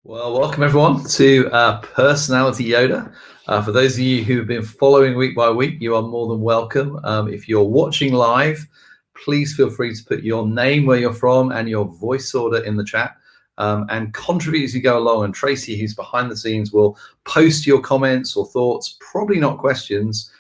Well, welcome everyone to Personality Yoda. For those of you who have been following week by week, you are more than welcome. If you're watching live, please feel free to put your name, where you're from, and your voice order in the chat, and contribute as you go along. And Tracy, who's behind the scenes, will post your comments or thoughts, probably not questions,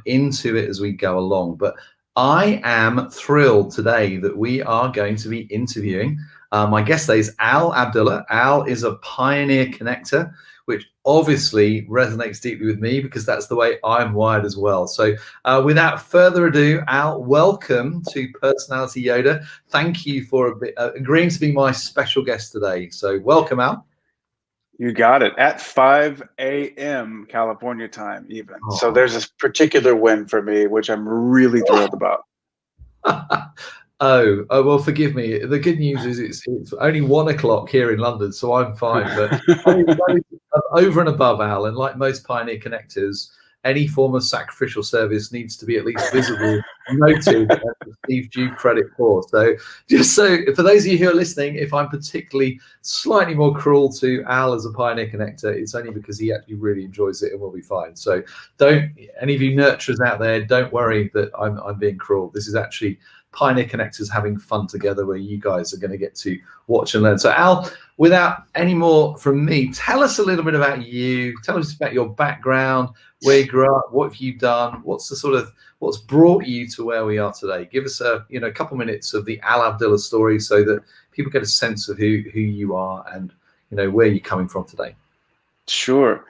into it as we go along. But I am thrilled today that we are going to be interviewing my guest today is Abdulla. Al is a pioneer connector, which obviously resonates deeply with me because that's the way I'm wired as well. So without further ado, Al, welcome to Personality Yoda. Thank you for agreeing to be my special guest today. So welcome, Al. You got it. At 5 a.m. California time even. So there's this particular win for me, which I'm really thrilled about. Oh, well, forgive me. The good news is it's only 1 o'clock here in London, so I'm fine. But over and above, Al, and like most pioneer connectors, any form of sacrificial service needs to be at least visible, noted, and received due credit for. So just so for those of you who are listening, if I'm particularly slightly more cruel to Al as a pioneer connector, it's only because he actually really enjoys it and will be fine. So don't, any of you nurturers out there, don't worry that I'm being cruel. This is actually Pioneer Connectors having fun together, where you guys are going to get to watch and learn. So Al, without any more from me, tell us a little bit about you. Tell us about your background, where you grew up, what have you done, what's brought you to where we are today. Give us a couple minutes of the Al Abdulla story so that people get a sense of who you are and where you're coming from today. Sure.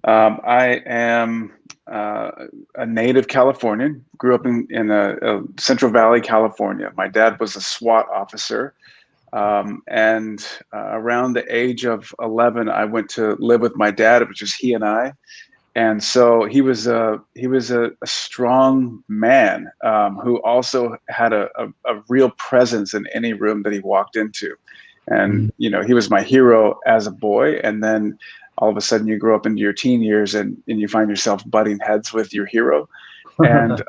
I am a native Californian, grew up in Central Valley, California. My dad was a SWAT officer. And around the age of 11, I went to live with my dad. It was just he and I. And so he was a strong man who also had a real presence in any room that he walked into. And, he was my hero as a boy. And then all of a sudden you grow up into your teen years and you find yourself butting heads with your hero. And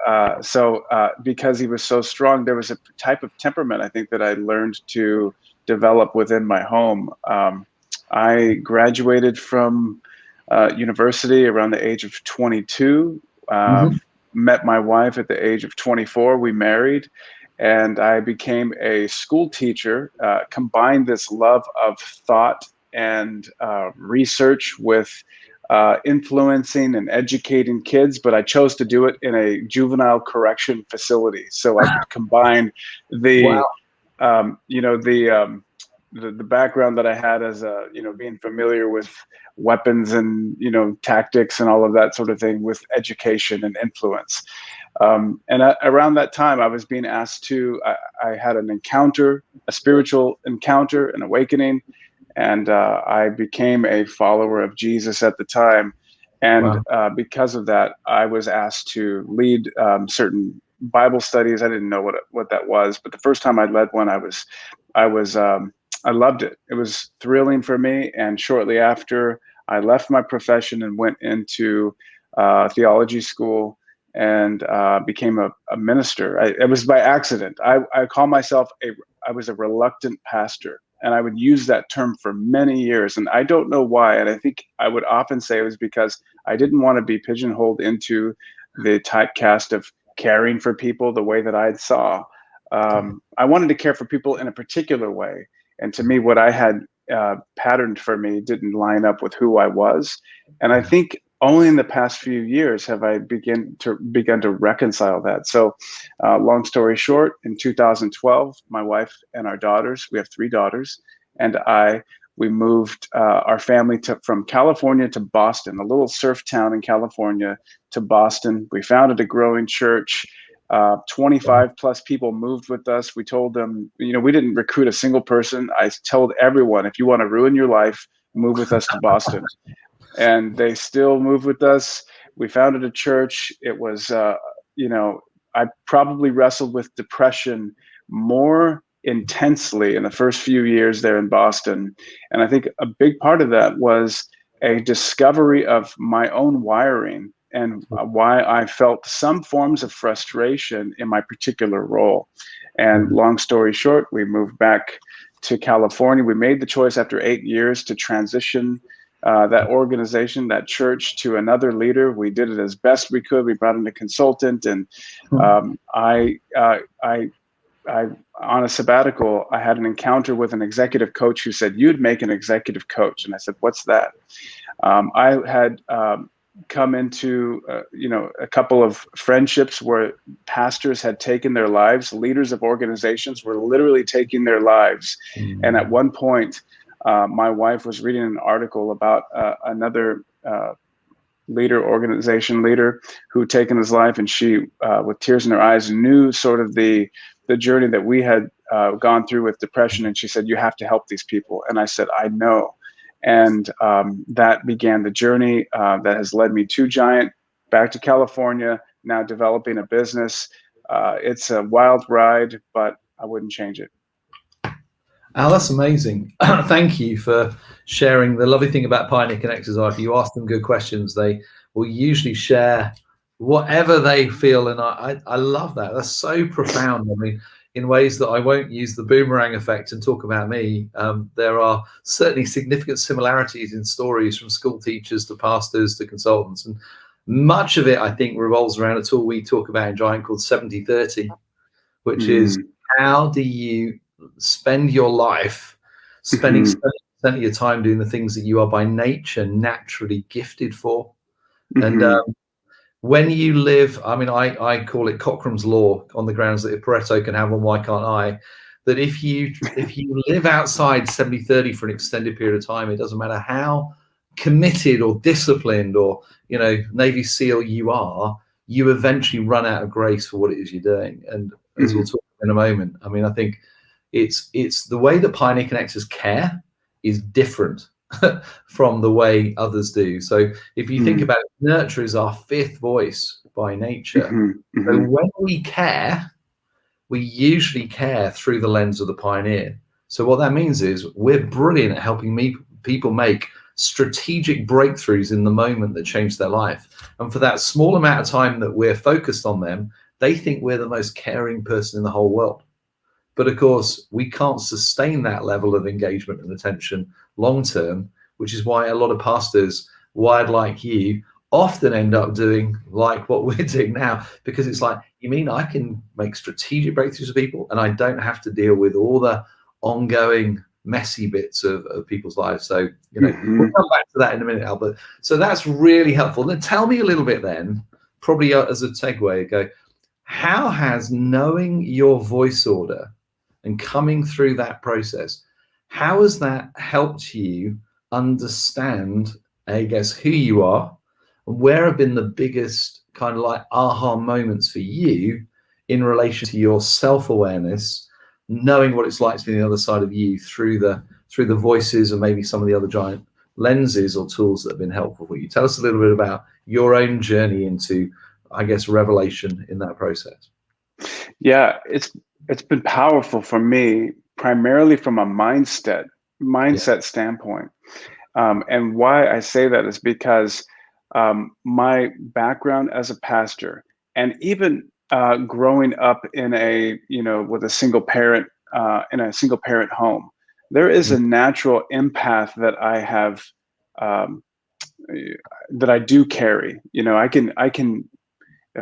so because he was so strong, there was a type of temperament, I think, that I learned to develop within my home. I graduated from university around the age of 22, met my wife at the age of 24. We married, and I became a school teacher, combined this love of thought and research with influencing and educating kids, but I chose to do it in a juvenile correction facility. So I could combine the, the background that I had as being familiar with weapons and, tactics and all of that sort of thing with education and influence. Around that time, I was being asked to, I had an encounter, a spiritual encounter, an awakening. And I became a follower of Jesus at the time. And because of that, I was asked to lead certain Bible studies. I didn't know what that was, but the first time I led one, I loved it. It was thrilling for me. And shortly after, I left my profession and went into theology school and became a minister. It was by accident. I call myself I was a reluctant pastor. And I would use that term for many years. And I don't know why. And I think I would often say it was because I didn't want to be pigeonholed into the typecast of caring for people the way that I saw. I wanted to care for people in a particular way. And to me, what I had patterned for me didn't line up with who I was. And I think only in the past few years have I begun to reconcile that. So long story short, in 2012, my wife and our daughters, we have 3 daughters, and we moved our family from California to Boston, a little surf town in California, to Boston. We founded a growing church. 25 plus people moved with us. We told them, we didn't recruit a single person. I told everyone, if you want to ruin your life, move with us to Boston. And they still moved with us. We founded a church. It was, I probably wrestled with depression more intensely in the first few years there in Boston. And I think a big part of that was a discovery of my own wiring and why I felt some forms of frustration in my particular role. And long story short, we moved back to California. We made the choice after 8 years to transition that organization, that church, to another leader. We did it as best we could. We brought in a consultant, and on a sabbatical, I had an encounter with an executive coach who said, "You'd make an executive coach." And I said, "What's that?" I had come into a couple of friendships where pastors had taken their lives. Leaders of organizations were literally taking their lives. And at one point, my wife was reading an article about another organization leader who had taken his life, and she, with tears in her eyes, knew sort of the journey that we had gone through with depression. And she said, "You have to help these people." And I said, "I know." And that began the journey that has led me to Giant, back to California, now developing a business. It's a wild ride, but I wouldn't change it. Al, that's amazing. Thank you for sharing. The lovely thing about Pioneer Connectors are, if you ask them good questions, they will usually share whatever they feel. And I love that. That's so profound. I mean, in ways that I won't use the boomerang effect and talk about me. There are certainly significant similarities in stories, from school teachers to pastors to consultants. And much of it, I think, revolves around a tool we talk about in Giant called 70-30, which is how do you spend your life spending 70% of your time doing the things that you are by nature naturally gifted for. And when you live, I mean, I call it Cockrams Law, on the grounds that if Pareto can have one, why can't I? That if you live outside 70-30 for an extended period of time, it doesn't matter how committed or disciplined or Navy SEAL you are, you eventually run out of grace for what it is you're doing. And as we'll talk in a moment, I mean, I think it's the way that Pioneer Connectors care is different from the way others do. So if you think about it, nurture is our fifth voice by nature. So when we care, we usually care through the lens of the pioneer. So what that means is we're brilliant at helping people make strategic breakthroughs in the moment that change their life. And for that small amount of time that we're focused on them, they think we're the most caring person in the whole world. But of course, we can't sustain that level of engagement and attention long term, which is why a lot of pastors wired like you often end up doing like what we're doing now, because it's like, you mean I can make strategic breakthroughs with people and I don't have to deal with all the ongoing messy bits of people's lives? So, we'll come back to that in a minute, Albert. So that's really helpful. Then tell me a little bit then, probably as a segue, how has knowing your voice order and coming through that process, how has that helped you understand, I guess, who you are, and where have been the biggest kind of like aha moments for you in relation to your self-awareness, knowing what it's like to be on the other side of you through the voices and maybe some of the other Giant lenses or tools that have been helpful for you? Tell us a little bit about your own journey into, I guess, revelation in that process. Yeah, it's been powerful for me, primarily from a mindset standpoint. And why I say that is because my background as a pastor, and even growing up in with a single parent in a single parent home, there is a natural empath that I have, that I do carry. I can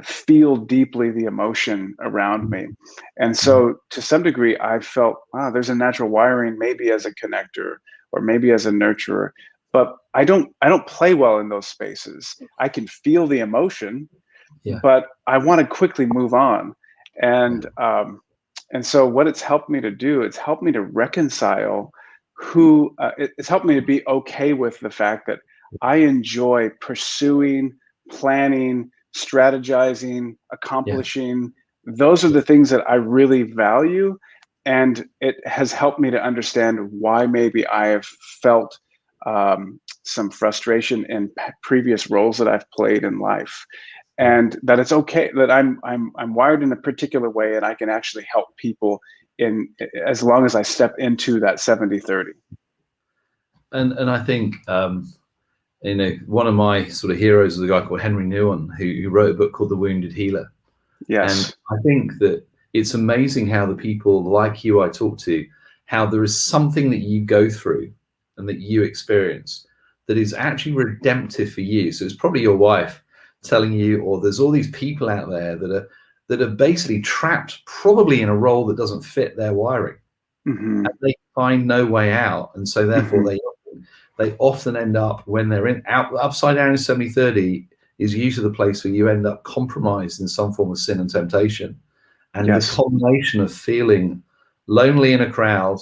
feel deeply the emotion around me. And so to some degree, I felt, wow, there's a natural wiring, maybe as a connector or maybe as a nurturer, but I don't play well in those spaces. I can feel the emotion, but I want to quickly move on. And so what it's helped me to do, it's helped me to reconcile it's helped me to be okay with the fact that I enjoy pursuing, planning, strategizing, accomplishing. Those are the things that I really value. And it has helped me to understand why maybe I have felt some frustration in previous roles that I've played in life, and that it's okay that I'm wired in a particular way, and I can actually help people as long as I step into that 70-30. And I think one of my sort of heroes is a guy called Henry Nouwen, who wrote a book called The Wounded Healer. Yes. And I think that it's amazing how the people like you I talk to how there is something that you go through and that you experience that is actually redemptive for you. So it's probably your wife telling you, or there's all these people out there that are basically trapped probably in a role that doesn't fit their wiring. And they find no way out, and so therefore they often end up, when they're upside down in 70-30 is usually the place where you end up compromised in some form of sin and temptation. And the combination of feeling lonely in a crowd,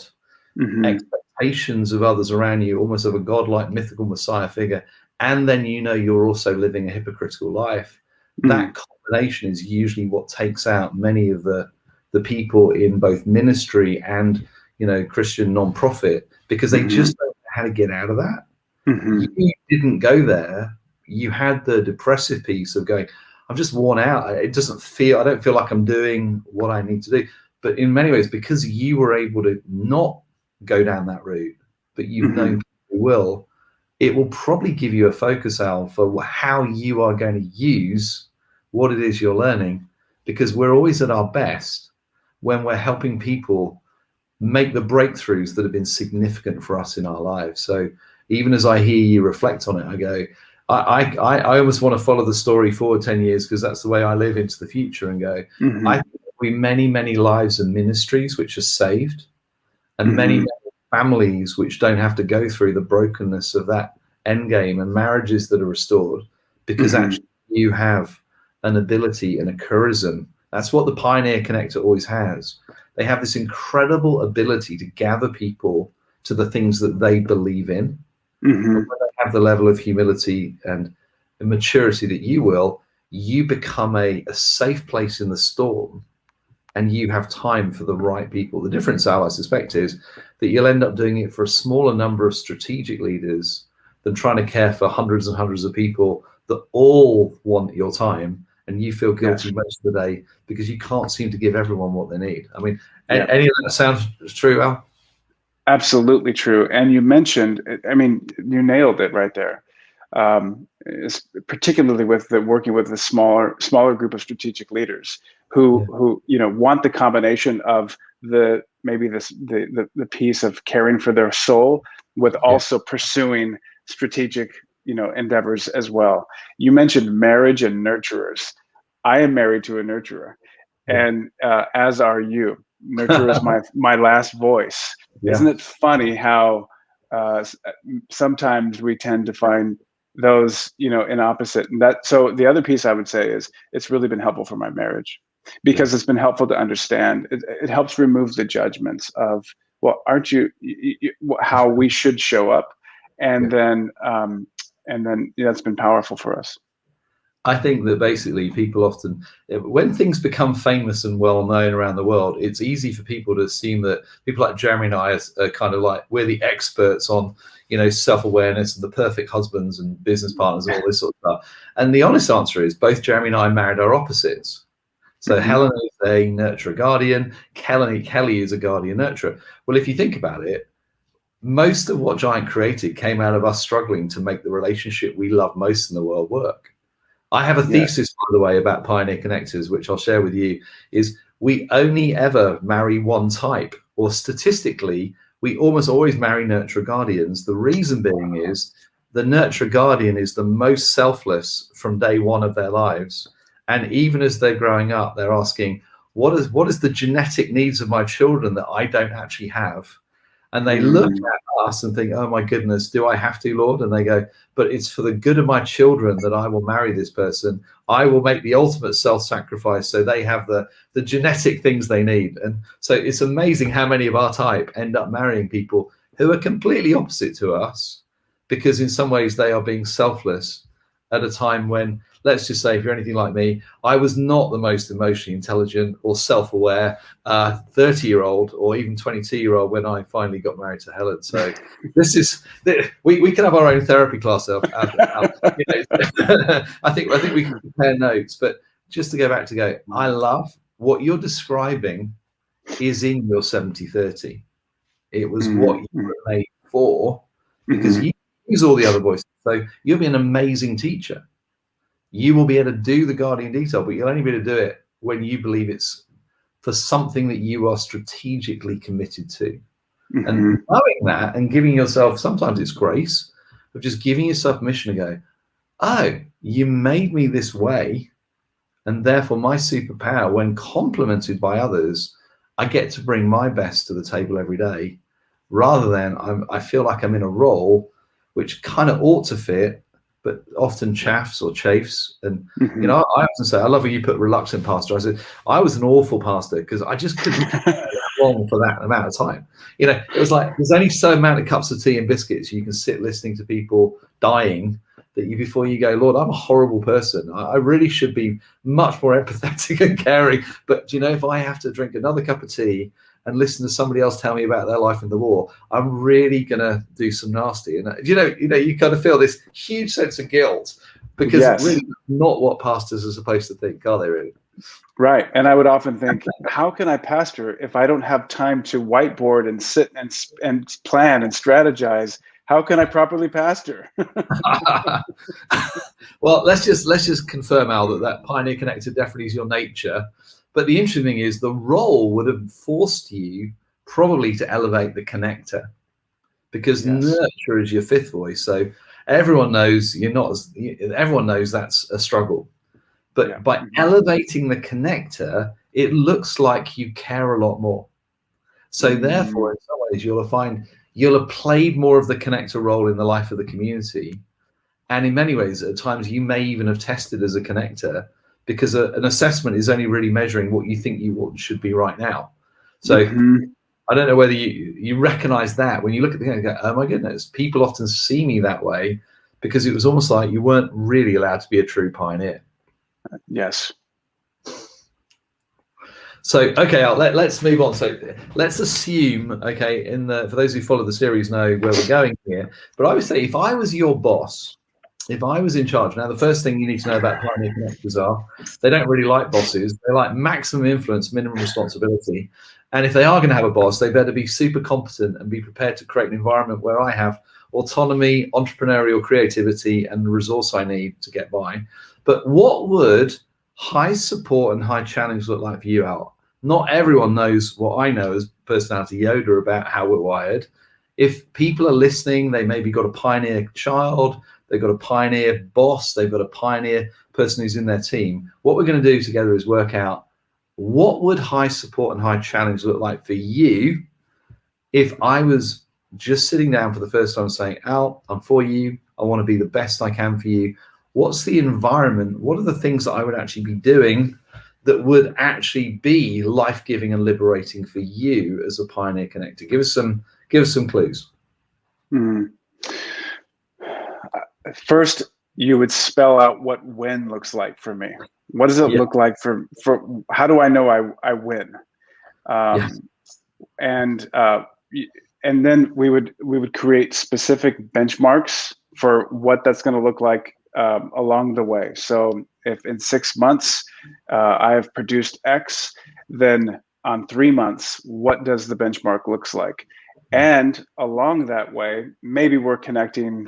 expectations of others around you, almost of a godlike mythical Messiah figure, and then you're also living a hypocritical life. That combination is usually what takes out many of the people in both ministry and Christian non-profit, because they just don't know how to get out of that. You didn't go there. You had the depressive piece of going, I'm just worn out. I don't feel like I'm doing what I need to do. But in many ways, because you were able to not go down that route, but you've known people will, it will probably give you a focus, Al, for how you are going to use what it is you're learning, because we're always at our best when we're helping people make the breakthroughs that have been significant for us in our lives. So even as I hear you reflect on it, I go, I almost want to follow the story forward 10 years, because that's the way I live into the future, and go, I think there'll be many, many lives and ministries which are saved, and many, many families which don't have to go through the brokenness of that end game, and marriages that are restored, because actually you have an ability and a charism. That's what the Pioneer Connector always has. They have this incredible ability to gather people to the things that they believe in. And when they have the level of humility and maturity that you become a safe place in the storm, and you have time for the right people. The difference, Al, I suspect, is that you'll end up doing it for a smaller number of strategic leaders than trying to care for hundreds and hundreds of people that all want your time, and you feel guilty most of the day because you can't seem to give everyone what they need. I mean, any of that sounds true, Al? Absolutely true. And you mentioned, you nailed it right there. Particularly with working with the smaller group of strategic leaders who want the combination of the piece of caring for their soul with also pursuing strategic endeavors as well. You mentioned marriage and nurturers. I am married to a nurturer, and as are you. Nurturer is my last voice. Isn't it funny how sometimes we tend to find those in opposite? And so the other piece I would say is it's really been helpful for my marriage, because it's been helpful to understand. It helps remove the judgments of, well, aren't you how we should show up, and then it's been powerful for us. I think that basically people often, when things become famous and well known around the world, it's easy for people to assume that people like Jeremy and I are kind of like, we're the experts on, self-awareness and the perfect husbands and business partners and all this sort of stuff. And the honest answer is both Jeremy and I married our opposites. So Helen is a nurturer guardian, Kelly is a guardian nurturer. Well, if you think about it, most of what Giant created came out of us struggling to make the relationship we love most in the world work. I have a thesis, by the way, about Pioneer Connectors, which I'll share with you, is we only ever marry one type, or statistically, we almost always marry nurturer guardians. The reason being is the nurturer guardian is the most selfless from day one of their lives. And even as they're growing up, they're asking, what is the genetic needs of my children that I don't actually have? And they look at us and think, oh my goodness, do I have to, Lord? And they go, but it's for the good of my children that I will marry this person. I will make the ultimate self-sacrifice so they have the genetic things they need. And so it's amazing how many of our type end up marrying people who are completely opposite to us, because in some ways they are being selfless at a time when, let's just say, if you're anything like me, I was not the most emotionally intelligent or self-aware 30-year-old or even 22-year-old when I finally got married to Helen. So we can have our own therapy class. I think we can compare notes. But just to go back to I love what you're describing is in your 70-30. It was what you were made for, because you use all the other voices. So you'll be an amazing teacher. You will be able to do the guardian detail, but you'll only be able to do it when you believe it's for something that you are strategically committed to. And knowing that and giving yourself, sometimes it's grace, of just giving yourself permission to go, oh, you made me this way, and therefore my superpower, when complemented by others, I get to bring my best to the table every day, rather than I feel like I'm in a role which kind of ought to fit, but often chafes or chafes. And you know, I often say, I love when you put reluctant pastor. I said I was an awful pastor because I just couldn't care that long for that amount of time. You know, it was like there's only so amount of cups of tea and biscuits you can sit listening to people dying that you, before you go, Lord, I'm a horrible person. I really should be much more empathetic and caring. But you know, if I have to drink another cup of tea and listen to somebody else tell me about their life in the war, I'm really gonna do some nasty. And you kind of feel this huge sense of guilt because really not what pastors are supposed to think, are they really? Right. And I would often think, how can I pastor if I don't have time to whiteboard and sit and plan and strategize? How can I properly pastor? Well, let's just confirm, Al, that Pioneer Connector definitely is your nature. But the interesting thing is the role would have forced you probably to elevate the connector, because nurture is your fifth voice. So everyone knows everyone knows that's a struggle. But by elevating the connector, it looks like you care a lot more. So therefore, in some ways, you'll have played more of the connector role in the life of the community. And in many ways, at times, you may even have tested as a connector, because an assessment is only really measuring what you think should be right now. So I don't know whether you recognize that when you look at the thing and go, oh my goodness, people often see me that way, because it was almost like you weren't really allowed to be a true pioneer. Yes. So, okay, let's move on. So let's assume, okay, for those who follow the series know where we're going here, but I would say if I was your boss, if I was in charge, now the first thing you need to know about Pioneer Connectors are, they don't really like bosses. They like maximum influence, minimum responsibility. And if they are going to have a boss, they better be super competent and be prepared to create an environment where I have autonomy, entrepreneurial creativity, and the resource I need to get by. But what would high support and high challenge look like for you, Al? Not everyone knows what I know as personality Yoda about how we're wired. If people are listening, they maybe got a pioneer child, they've got a pioneer boss, they've got a pioneer person who's in their team. What we're going to do together is work out, what would high support and high challenge look like for you if I was just sitting down for the first time saying, Al, I'm for you. I want to be the best I can for you. What's the environment? What are the things that I would actually be doing that would actually be life-giving and liberating for you as a Pioneer Connector? Give us some clues. First, you would spell out what win looks like for me. What does it look like for how do I know I win? And then we would create specific benchmarks for what that's going to look like along the way. So if in 6 months I have produced X, then on 3 months, what does the benchmark looks like? And along that way, maybe we're connecting,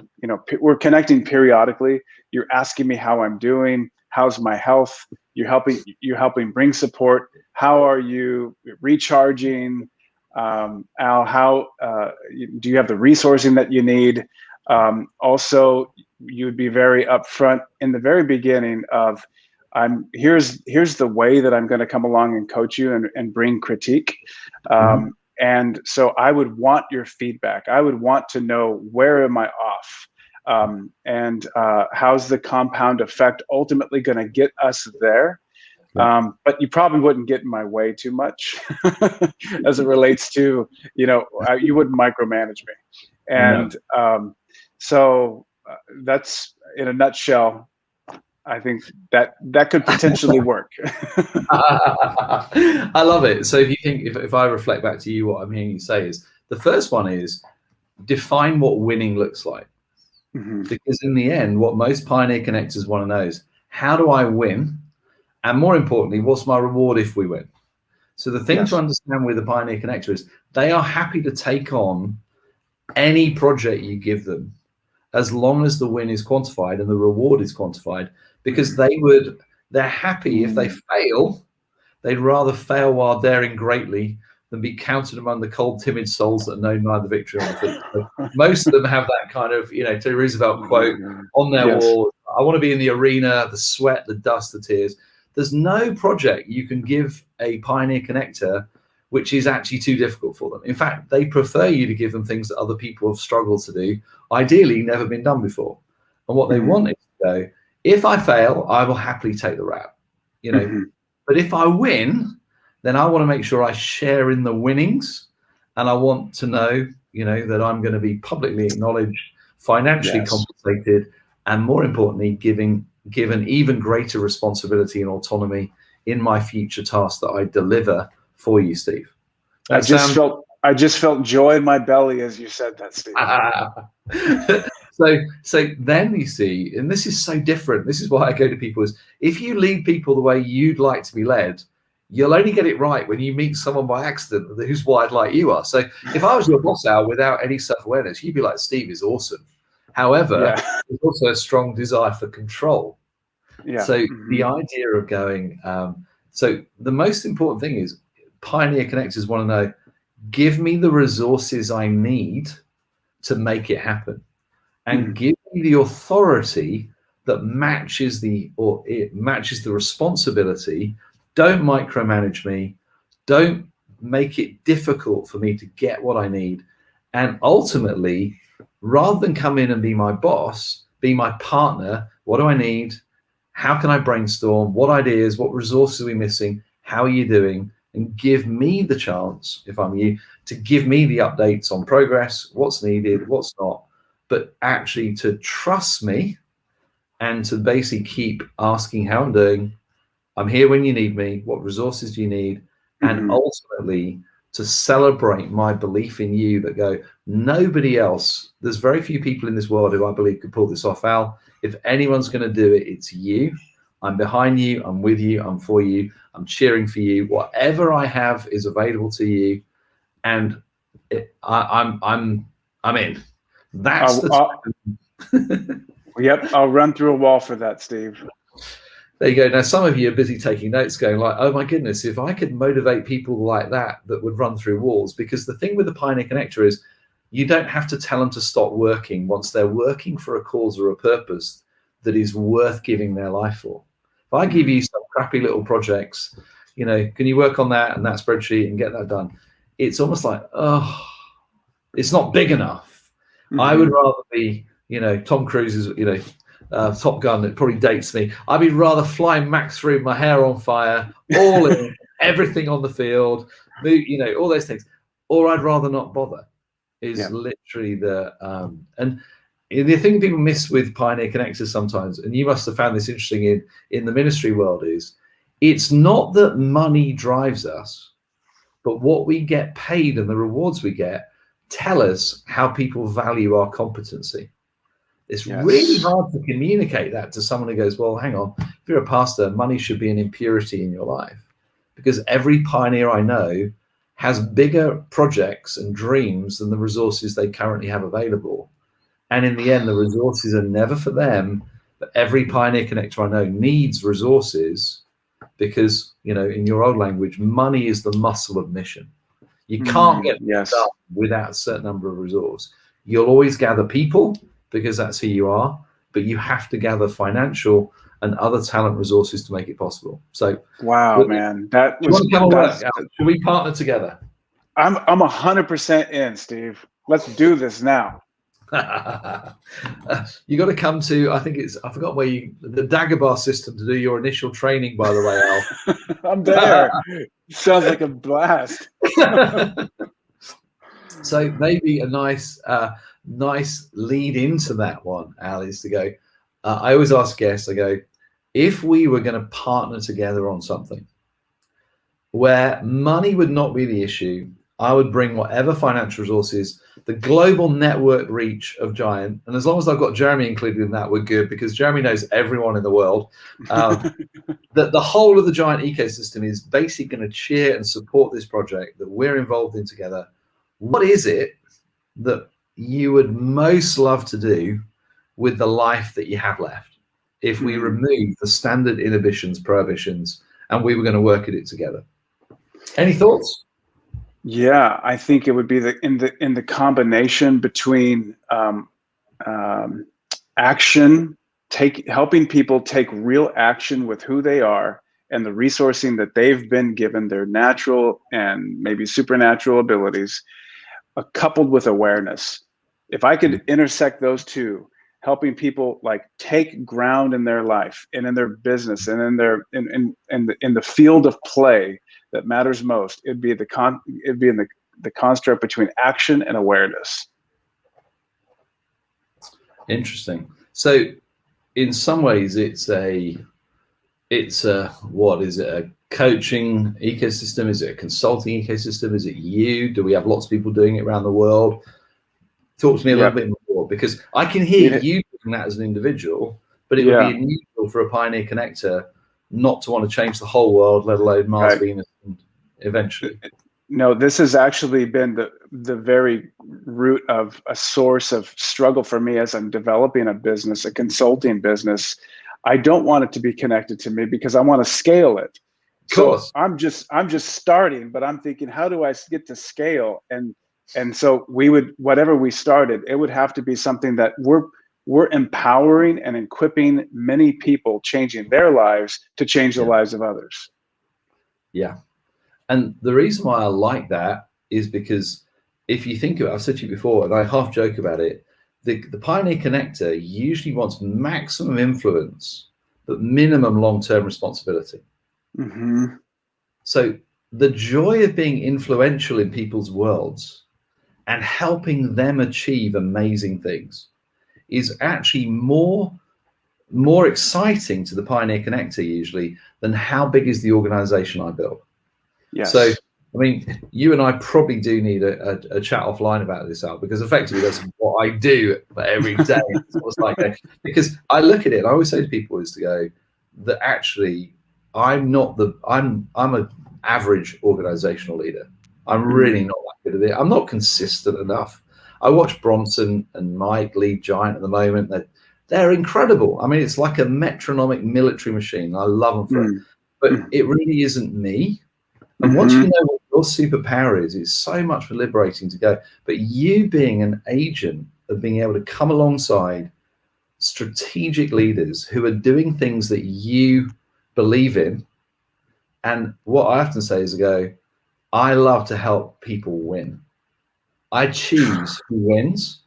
we're connecting periodically. You're asking me how I'm doing, how's my health? You're helping bring support. How are you recharging? Al, how do you have the resourcing that you need? Also, you would be very upfront in the very beginning of, here's the way that I'm going to come along and coach you and bring critique. And so I would want your feedback. I would want to know, where am I off? And how's the compound effect ultimately going to get us there? But you probably wouldn't get in my way too much as it relates to, you wouldn't micromanage me. And so that's, in a nutshell, I think that could potentially work. I love it. So if I reflect back to you, what I'm hearing you say is, the first one is define what winning looks like. Because in the end, what most Pioneer Connectors want to know is, how do I win? And more importantly, what's my reward if we win? So the thing to understand with the Pioneer Connector is, they are happy to take on any project you give them, as long as the win is quantified and the reward is quantified, because they're happy if they fail. They'd rather fail while daring greatly than be counted among the cold, timid souls that know neither victory nor defeat. So most of them have that kind of, Teddy Roosevelt quote on their Yes. wall. I want to be in the arena, the sweat, the dust, the tears. There's no project you can give a Pioneer Connector which is actually too difficult for them. In fact, they prefer you to give them things that other people have struggled to do, ideally never been done before. And what they want is to go, if I fail, I will happily take the rap, But if I win, then I want to make sure I share in the winnings, and I want to know, that I'm going to be publicly acknowledged, financially compensated, and more importantly, given even greater responsibility and autonomy in my future tasks that I deliver for you, Steve. I just felt joy in my belly as you said that, Steve. So then you see, and this is so different. This is why I go to people is, if you lead people the way you'd like to be led, you'll only get it right when you meet someone by accident who's wired like you are. So if I was your boss, Al, without any self-awareness, you'd be like, Steve is awesome. However, there's also a strong desire for control. So the idea of going, so the most important thing is Pioneer Connectors want to know, give me the resources I need to make it happen, and give me the authority that matches the responsibility. Don't micromanage me. Don't make it difficult for me to get what I need. And ultimately, rather than come in and be my boss, be my partner. What do I need? How can I brainstorm? What ideas, what resources are we missing? How are you doing? And give me the chance, if I'm you, to give me the updates on progress, what's needed, what's not, but actually to trust me and to basically keep asking how I'm doing. I'm here when you need me. What resources do you need? And ultimately to celebrate my belief in you, that go, nobody else, there's very few people in this world who I believe could pull this off, Al. If anyone's going to do it, it's you. I'm behind you. I'm with you. I'm for you. I'm cheering for you. Whatever I have is available to you, and I'm in. That's Yep, I'll run through a wall for that, Steve. There you go. Now, some of you are busy taking notes, going like, oh my goodness, if I could motivate people like that would run through walls. Because the thing with the Pioneer Connector is, you don't have to tell them to stop working once they're working for a cause or a purpose that is worth giving their life for. If I give you some crappy little projects, can you work on that and that spreadsheet and get that done? It's almost like, oh, it's not big enough. I would rather be, Tom Cruise's, Top Gun. It probably dates me. I'd be rather flying Mach 3 with my hair on fire, all in, everything on the field, all those things. Or I'd rather not bother. Is literally and the thing people miss with Pioneer Connectors sometimes, and you must have found this interesting in the ministry world, is it's not that money drives us, but what we get paid and the rewards we get tell us how people value our competency. It's really hard to communicate that to someone who goes, well, hang on, if you're a pastor, money should be an impurity in your life. Because every pioneer I know has bigger projects and dreams than the resources they currently have available. And in the end, the resources are never for them, but every Pioneer Connector I know needs resources because, in your old language, money is the muscle of mission. You can't get done without a certain number of resources. You'll always gather people because that's who you are, but you have to gather financial and other talent resources to make it possible. So, wow, man, that was. Should we partner together? I'm 100% in, Steve. Let's do this now. You got to come to, I forgot where the Dagobah system to do your initial training, by the way, Al. I'm there. Sounds like a blast. So maybe a nice lead into that one, Al, is to go, I always ask guests, I go, if we were going to partner together on something where money would not be the issue, I would bring whatever financial resources, the global network reach of Giant. And as long as I've got Jeremy included in that, we're good, because Jeremy knows everyone in the world. The whole of the Giant ecosystem is basically going to cheer and support this project that we're involved in together. What is it that you would most love to do with the life that you have left if we remove the standard inhibitions, prohibitions, and we were going to work at it together? Any thoughts? Yeah, I think it would be in the combination between action, helping people take real action with who they are and the resourcing that they've been given, their natural and maybe supernatural abilities, coupled with awareness. If I could intersect those two, helping people like take ground in their life and in their business and in their in the field of play that matters most, it'd be in the construct between action and awareness. Interesting. So in some ways it's a what is it, a coaching ecosystem? Is it a consulting ecosystem? Is it you? Do we have lots of people doing it around the world? Talk to me a little bit more, because I can hear you doing that as an individual, but it would be unusual for a Pioneer Connector not to want to change the whole world, let alone Mars, Venus, and eventually. No, this has actually been the very root of a source of struggle for me as I'm developing a business, a consulting business. I don't want it to be connected to me because I want to scale it. So I'm just starting, but I'm thinking, how do I get to scale? And so whatever we started, it would have to be something that we're empowering and equipping many people, changing their lives to change the lives of others. Yeah. And the reason why I like that is because if you think of it, I've said to you before, and I half joke about it, the Pioneer Connector usually wants maximum influence, but minimum long-term responsibility. Mm-hmm. So the joy of being influential in people's worlds and helping them achieve amazing things is actually more exciting to the Pioneer Connector usually than how big is the organization I build. Yes. So, I mean, you and I probably do need a chat offline about this, Al, because effectively that's what I do every day. It's like, because I look at it and I always say to people is to go that actually I'm an average organizational leader. I'm really not that good at it. I'm not consistent enough. I watch Bronson and Mike lead Giant at the moment. They're incredible. I mean, it's like a metronomic military machine. I love them for it. But it really isn't me. And once you know what your superpower is, it's so much more liberating to go. But you being an agent of being able to come alongside strategic leaders who are doing things that you believe in. And what I often say is I love to help people win. I choose who wins,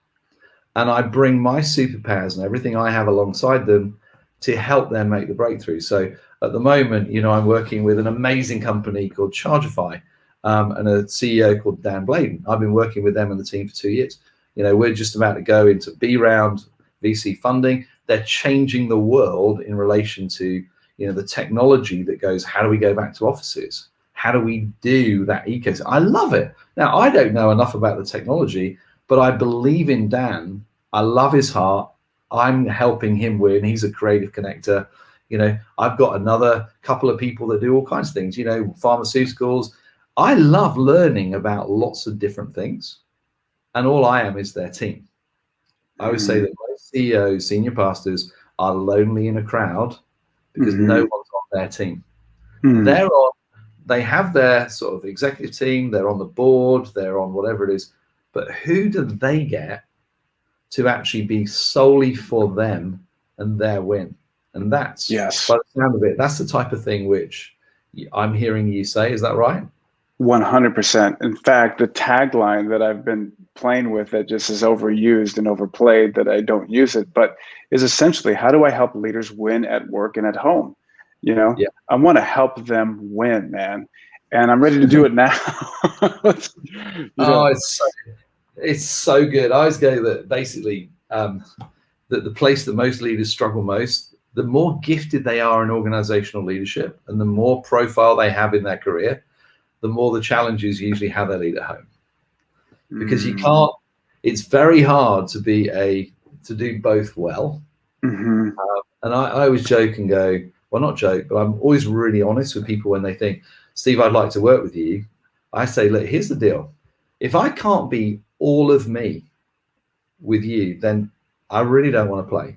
and I bring my superpowers and everything I have alongside them to help them make the breakthrough. So at the moment, I'm working with an amazing company called Chargify and a CEO called Dan Bladen. I've been working with them and the team for 2 years. We're just about to go into B round VC funding. They're changing the world in relation to, the technology that goes, how do we go back to offices? How do we do that ecosystem? I love it. Now, I don't know enough about the technology, but I believe in Dan. I love his heart. I'm helping him win. He's a creative connector. I've got another couple of people that do all kinds of things, pharmaceuticals. I love learning about lots of different things. And all I am is their team. I would say that most CEOs, senior pastors, are lonely in a crowd because no one's on their team. They have their sort of executive team, they're on the board, they're on whatever it is, but who do they get to actually be solely for them and their win? And that's, by the sound of it, that's the type of thing which I'm hearing you say. Is that right? 100%. In fact, the tagline that I've been playing with that just is overused and overplayed, that I don't use it, but is essentially, how do I help leaders win at work and at home? I want to help them win, man. And I'm ready to do it now. It's so good. I always go that basically that the place that most leaders struggle most, the more gifted they are in organizational leadership and the more profile they have in their career, the more the challenge is usually how they lead at home. Because you can't, it's very hard to do both well. And I always joke and go, well, not joke, but I'm always really honest with people when they think, Steve, I'd like to work with you. I say, look, here's the deal. If I can't be all of me with you, then I really don't want to play.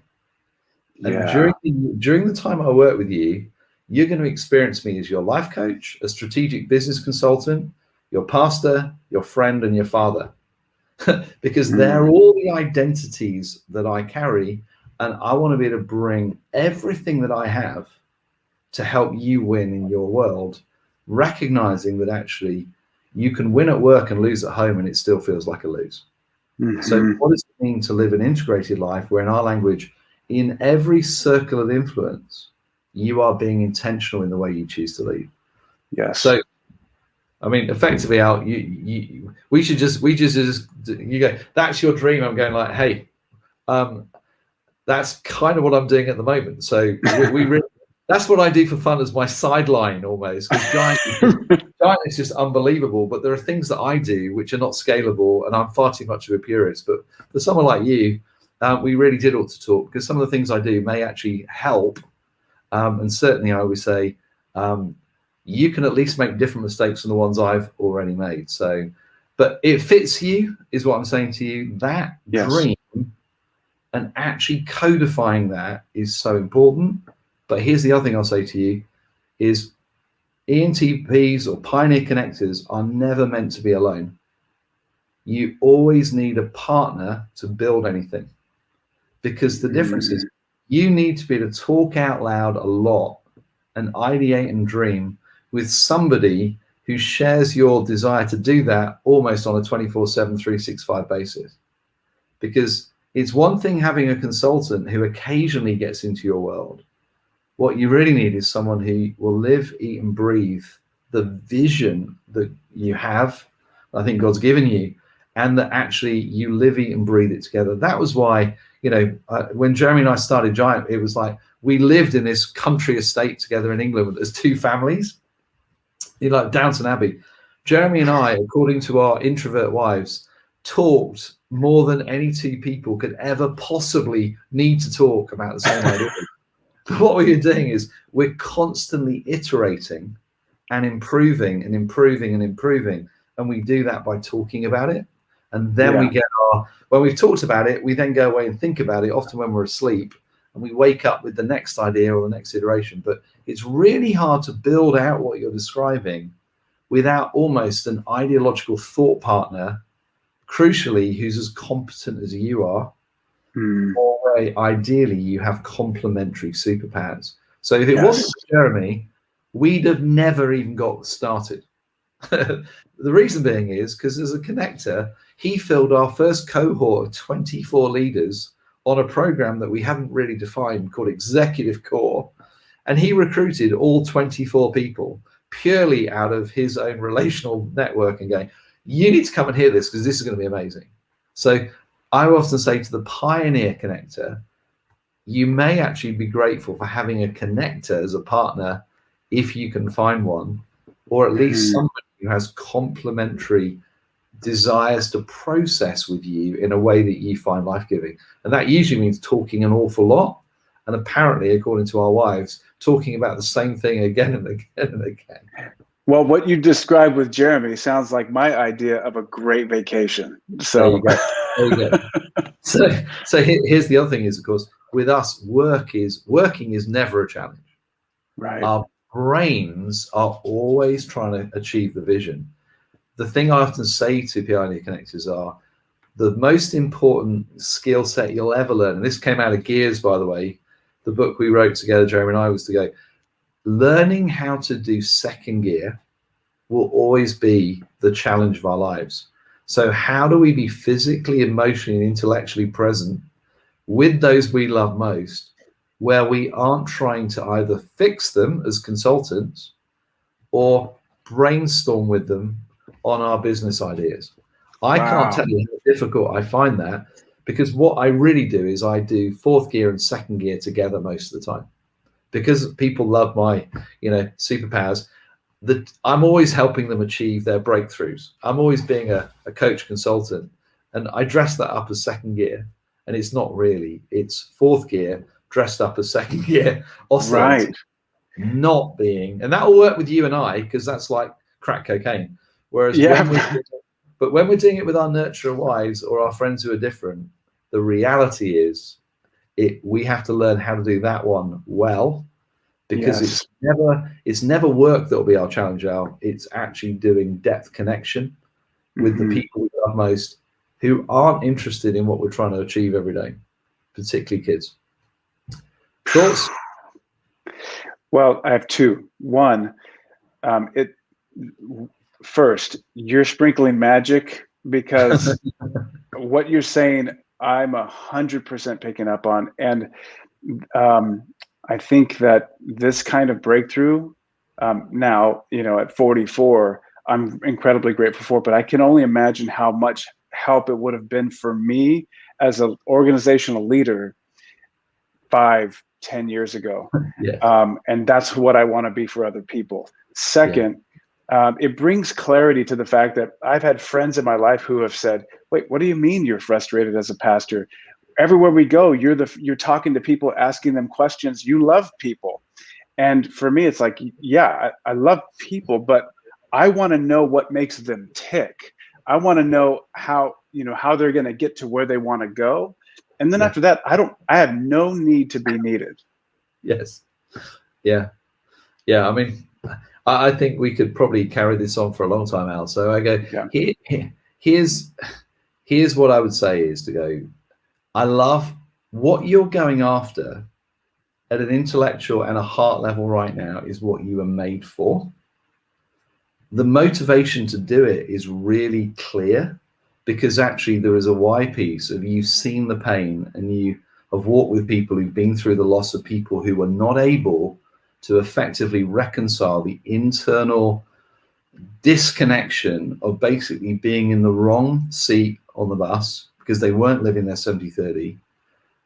And during the time I work with you, you're going to experience me as your life coach, a strategic business consultant. your pastor, your friend, and your father. Because they're all the identities that I carry, and I want to be able to bring everything that I have to help you win in your world, recognizing that actually you can win at work and lose at home and it still feels like a lose. So what does it mean to live an integrated life where, in our language, in every circle of influence, you are being intentional in the way you choose to lead? Yes. So I mean, effectively, Al, we just you go, that's your dream. I'm going like, hey, that's kind of what I'm doing at the moment. So we really, that's what I do for fun as my sideline almost. Because Giant is just unbelievable. But there are things that I do which are not scalable, and I'm far too much of a purist. But for someone like you, we really did ought to talk, because some of the things I do may actually help. And certainly, I always say, you can at least make different mistakes than the ones I've already made. So, but it fits you, is what I'm saying to you. That dream and actually codifying that is so important. But here's the other thing I'll say to you is ENTPs or pioneer connectors are never meant to be alone. You always need a partner to build anything, because the difference is you need to be able to talk out loud a lot and ideate and dream with somebody who shares your desire to do that almost on a 24/7, 365 basis. Because it's one thing having a consultant who occasionally gets into your world. What you really need is someone who will live, eat, and breathe the vision that you have, I think God's given you, and that actually you live, eat, and breathe it together. That was why, when Jeremy and I started Giant, it was like we lived in this country estate together in England as two families, like Downton Abbey. Jeremy and I, according to our introvert wives, talked more than any two people could ever possibly need to talk about the same idea. But what we're doing is we're constantly iterating and improving and improving and improving. And we do that by talking about it. And then we get when we've talked about it, we then go away and think about it, often when we're asleep, and we wake up with the next idea or the next iteration. But it's really hard to build out what you're describing without almost an ideological thought partner, crucially, who's as competent as you are, or ideally you have complementary superpowers. So if it wasn't for Jeremy, we'd have never even got started. The reason being is because as a connector, he filled our first cohort of 24 leaders on a program that we hadn't really defined called Executive Core. And he recruited all 24 people purely out of his own relational network and going, you need to come and hear this because this is going to be amazing. So I often say to the pioneer connector, you may actually be grateful for having a connector as a partner if you can find one, or at least somebody who has complementary desires to process with you in a way that you find life-giving. And that usually means talking an awful lot. And apparently, according to our wives, talking about the same thing again and again and again. Well, what you described with Jeremy sounds like my idea of a great vacation. So there you go. So here's the other thing is, of course, with us, working is never a challenge. Right. Our brains are always trying to achieve the vision. The thing I often say to pioneer connectors are the most important skill set you'll ever learn. And this came out of Gears, by the way. The book we wrote together, Jeremy and I, was to go, learning how to do second gear will always be the challenge of our lives. So how do we be physically, emotionally, and intellectually present with those we love most, where we aren't trying to either fix them as consultants or brainstorm with them on our business ideas? I can't tell you how difficult I find that, because what I really do is I do fourth gear and second gear together most of the time, because people love my, superpowers. I'm always helping them achieve their breakthroughs. I'm always being a coach consultant, and I dress that up as second gear, and it's not really. It's fourth gear dressed up as second gear. Right. Not being, and that will work with you and I, because that's like crack cocaine. Whereas when we're doing it with our nurturer wives or our friends who are different, the reality is we have to learn how to do that one well, because Yes. it's never work that will be our challenge, Al. It's actually doing depth connection with the people we love most, who aren't interested in what we're trying to achieve every day, particularly kids. Thoughts? Well, I have two. One, it first, you're sprinkling magic, because what you're saying, I'm 100% picking up on. And I think that this kind of breakthrough, now, at 44, I'm incredibly grateful for, but I can only imagine how much help it would have been for me as an organizational leader 5-10 years ago. Yes. And that's what I want to be for other people. Second, it brings clarity to the fact that I've had friends in my life who have said, wait, what do you mean you're frustrated as a pastor? Everywhere we go, you're talking to people, asking them questions. You love people. And for me, it's like, yeah, I love people, but I want to know what makes them tick. I want to know how they're going to get to where they want to go. And then after that, I have no need to be needed. Yes. Yeah. Yeah. I mean, I think we could probably carry this on for a long time, Al. So I go, here's what I would say is to go, I love what you're going after at an intellectual and a heart level right now is what you were made for. The motivation to do it is really clear, because actually there is a why piece of you've seen the pain and you have walked with people who've been through the loss of people who were not able to effectively reconcile the internal disconnection of basically being in the wrong seat on the bus because they weren't living their 70-30,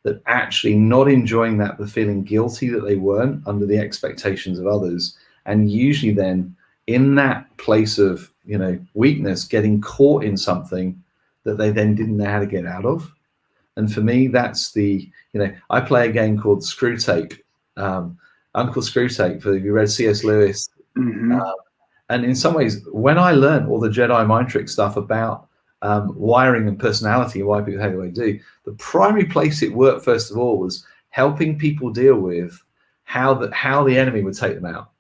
that actually not enjoying that, but feeling guilty that they weren't under the expectations of others. And usually then in that place of, weakness, getting caught in something that they then didn't know how to get out of. And for me, that's I play a game called Screw Tape, Uncle Screw Tape, if you read C.S. Lewis. And in some ways, when I learned all the Jedi mind trick stuff about wiring and personality and why people behave the way they do, the primary place it worked, first of all, was helping people deal with how the enemy would take them out.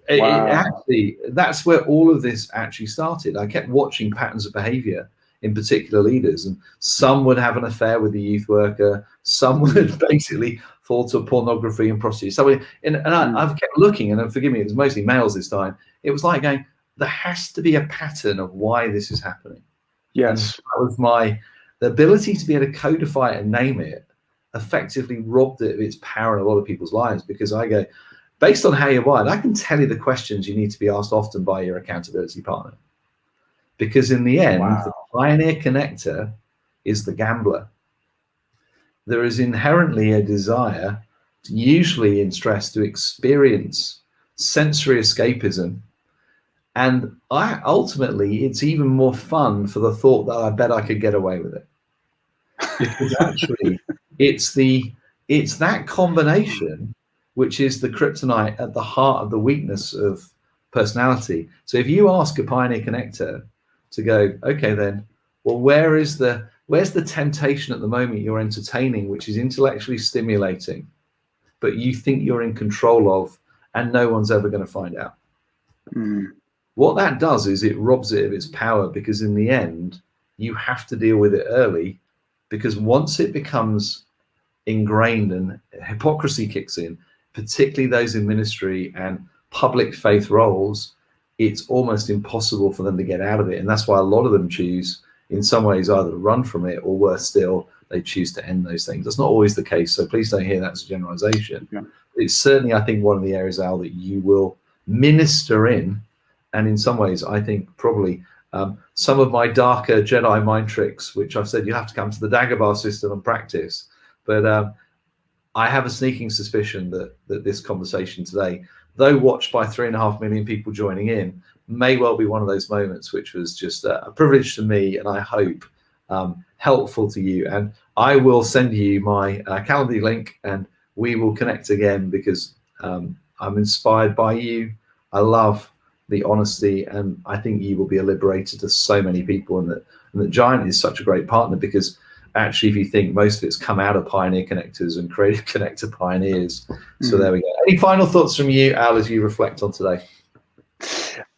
Actually, that's where all of this actually started. I kept watching patterns of behavior in particular leaders, and some would have an affair with the youth worker, some would basically fall to pornography and prostitution. I've kept looking, and forgive me, it was mostly males this time. It was like going, there has to be a pattern of why this is happening. Yes. And that was the ability to be able to codify it and name it effectively robbed it of its power in a lot of people's lives, because I go, based on how you're wired, I can tell you the questions you need to be asked often by your accountability partner. Because in the end, the pioneer connector is the gambler. There is inherently a desire, usually in stress, to experience sensory escapism. And ultimately, it's even more fun for the thought that I bet I could get away with it. Because actually, it's that combination which is the kryptonite at the heart of the weakness of personality. So if you ask a pioneer connector to go, okay, then, well, where's the temptation at the moment you're entertaining, which is intellectually stimulating, but you think you're in control of, and no one's ever going to find out? What that does is it robs it of its power, because in the end, you have to deal with it early, because once it becomes ingrained and hypocrisy kicks in, particularly those in ministry and public faith roles, it's almost impossible for them to get out of it. And that's why a lot of them choose, in some ways, either to run from it, or worse still, they choose to end those things. That's not always the case, so please don't hear that as a generalization. It's certainly, I think, one of the areas, Al, that you will minister in. And in some ways, I think probably some of my darker Jedi mind tricks, which I've said you have to come to the Dagobah system and practice. But I have a sneaking suspicion that this conversation today, though watched by 3.5 million people joining in, may well be one of those moments which was just a privilege to me, and I hope helpful to you. And I will send you my Calendly link, and we will connect again, because I'm inspired by you. I love the honesty, and I think you will be a liberator to so many people, and that Giant is such a great partner, because actually, if you think, most of it's come out of pioneer connectors and creative connector pioneers. So there we go. Any final thoughts from you, Al, as you reflect on today?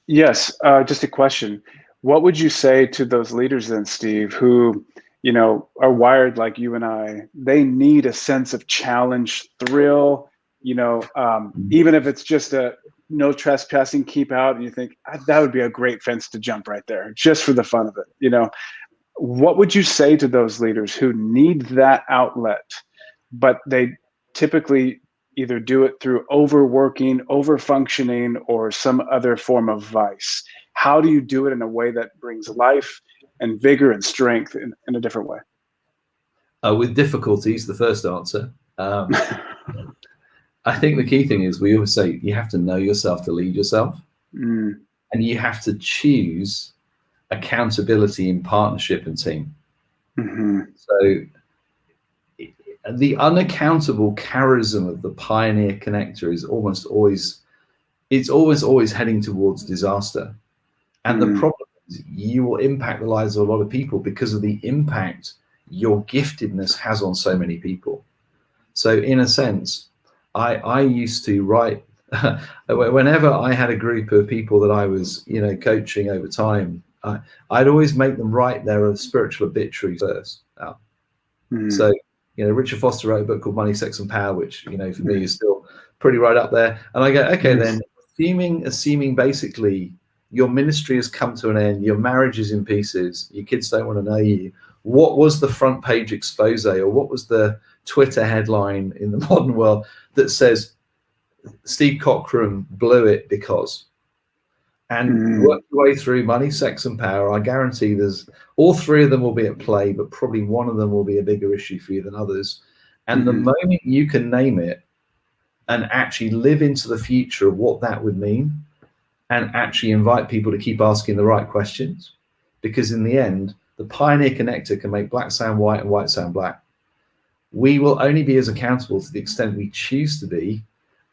Yes, just a question. What would you say to those leaders then, Steve, who, are wired like you and I? They need a sense of challenge, thrill, even if it's just a no trespassing, keep out, and you think that would be a great fence to jump right there, just for the fun of it. What would you say to those leaders who need that outlet, but they typically either do it through overworking, overfunctioning, or some other form of vice? How do you do it in a way that brings life and vigor and strength in a different way? With difficulties, the first answer. I think the key thing is, we always say, you have to know yourself to lead yourself. And you have to choose accountability in partnership and team. So the unaccountable charism of the pioneer connector is almost always heading towards disaster. And the problem is, you will impact the lives of a lot of people because of the impact your giftedness has on so many people. So in a sense, I used to write whenever I had a group of people that I was, coaching over time, I'd always make them write their spiritual obituaries first. So, Richard Foster wrote a book called Money, Sex and Power, which, for me is still pretty right up there. And I go, okay, then assuming basically your ministry has come to an end, your marriage is in pieces, your kids don't want to know you. What was the front page expose, or what was the Twitter headline in the modern world that says Steve Cockram blew it because? And work your way through Money, Sex and Power. I guarantee there's all three of them will be at play, but probably one of them will be a bigger issue for you than others. And the moment you can name it and actually live into the future of what that would mean, and actually invite people to keep asking the right questions, because in the end, the pioneer connector can make black sound white and white sound black. We will only be as accountable to the extent we choose to be.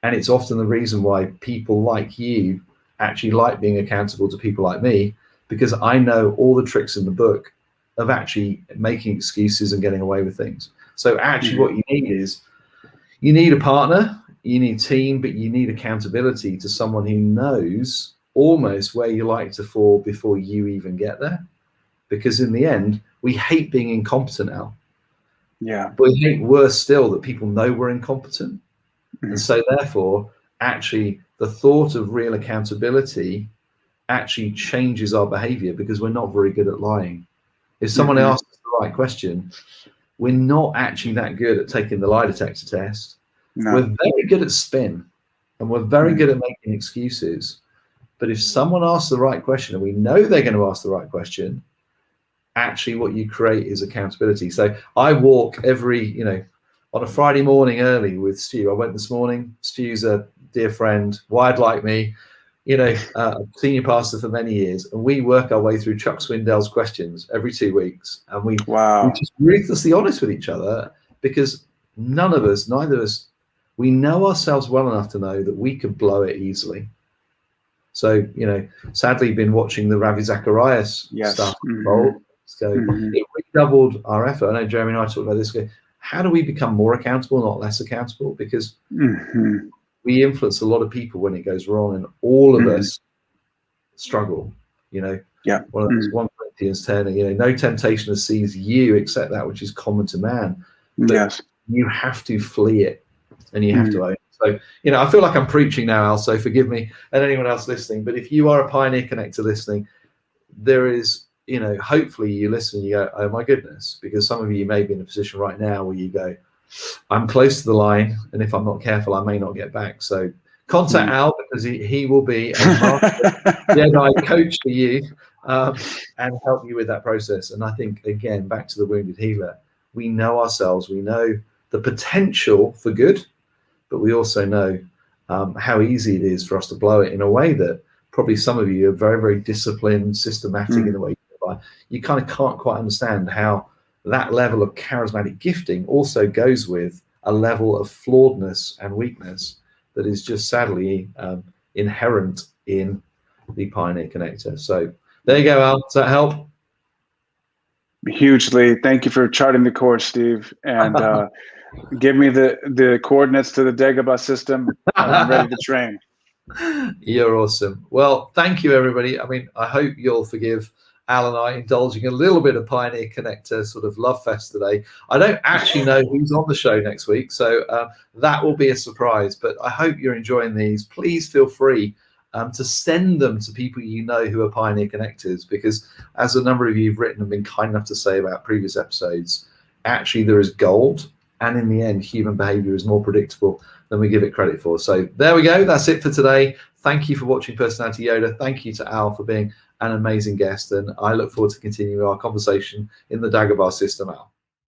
And it's often the reason why people like you actually like being accountable to people like me, because I know all the tricks in the book of actually making excuses and getting away with things. So actually what you need is, you need a partner, you need a team, but you need accountability to someone who knows almost where you like to fall before you even get there. Because in the end, we hate being incompetent, Al. Yeah. But we hate worse still that people know we're incompetent. And so therefore, actually, the thought of real accountability actually changes our behavior, because we're not very good at lying. If someone asks us the right question, we're not actually that good at taking the lie detector test. No. We're very good at spin, and we're very good at making excuses. But if someone asks the right question, and we know they're going to ask the right question, actually what you create is accountability. So I walk every, on a Friday morning early with Stu. I went this morning. Stu's a dear friend, wired like me, senior pastor for many years, and we work our way through Chuck Swindoll's questions every 2 weeks, and we just ruthlessly honest with each other, because neither of us, we know ourselves well enough to know that we could blow it easily. So, sadly, been watching the Ravi Zacharias stuff. So it redoubled our effort. I know Jeremy and I talked about this. How do we become more accountable, not less accountable? Because we influence a lot of people when it goes wrong, and all of us struggle. 1 Corinthians 10, no temptation has seized you except that which is common to man. But you have to flee it, and you have to own it. So, I feel like I'm preaching now, Al, so forgive me, and anyone else listening. But if you are a pioneer connector listening, there is, hopefully you listen and you go, oh my goodness, because some of you may be in a position right now where you go, I'm close to the line, and if I'm not careful, I may not get back. So contact Al, because he will be a master coach for you, and help you with that process. And I think, again, back to the wounded healer, we know ourselves, we know the potential for good, but we also know how easy it is for us to blow it in a way that probably some of you are very, very disciplined, systematic in the way you live. You kind of can't quite understand how that level of charismatic gifting also goes with a level of flawedness and weakness that is just sadly inherent in the pioneer connector. So there you go, Al. Does that help? Hugely. Thank you for charting the course, Steve, and give me the coordinates to the Dagobah system, and I'm ready to train. You're awesome. Well, thank you, everybody. I mean, I hope you'll forgive Al and I indulging a little bit of Pioneer Connector sort of love fest today. I don't actually know who's on the show next week, so that will be a surprise. But I hope you're enjoying these. Please feel free to send them to people you know who are Pioneer Connectors, because as a number of you have written and been kind enough to say about previous episodes, actually there is gold, and in the end, human behavior is more predictable than we give it credit for. So there we go. That's it for today. Thank you for watching Personality Yoda. Thank you to Al for being an amazing guest, and I look forward to continuing our conversation in the Dagobah system, Al.